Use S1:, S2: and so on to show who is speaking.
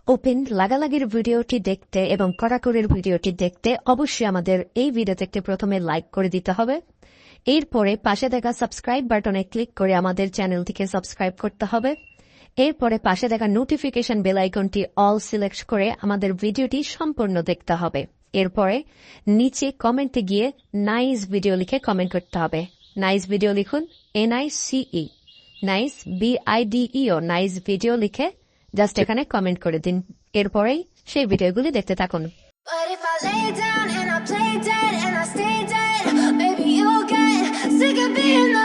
S1: Open লাগালাগির ভিডিওটি দেখতে এবং কড়াকড়ির ভিডিওটি দেখতে অবশ্যই আমাদের এই ভিডিওতে একটি প্রথমে লাইক করে দিতে হবে। এরপরে পাশে দেখা সাবস্ক্রাইব বাটনে ক্লিক করে আমাদের চ্যানেলটিকে সাবস্ক্রাইব করতে হবে। এরপরে পাশে দেখা নোটিফিকেশন বেল আইকনটি অল সিলেক্ট করে আমাদের ভিডিওটি সম্পূর্ণ দেখতে হবে। এরপরে নিচে কমেন্টে গিয়ে নাইস ভিডিও লিখে কমেন্ট করতে হবে। নাইস ভিডিও লিখুন, NICE, nice BIDEO, nice video লিখে জাস্ট এখানে কমেন্ট করে দিন। এরপরেই সেই ভিডিওগুলি দেখতে থাকুন।
S2: But if I lay down and I play dead and I stay dead, maybe you'll get sick of being the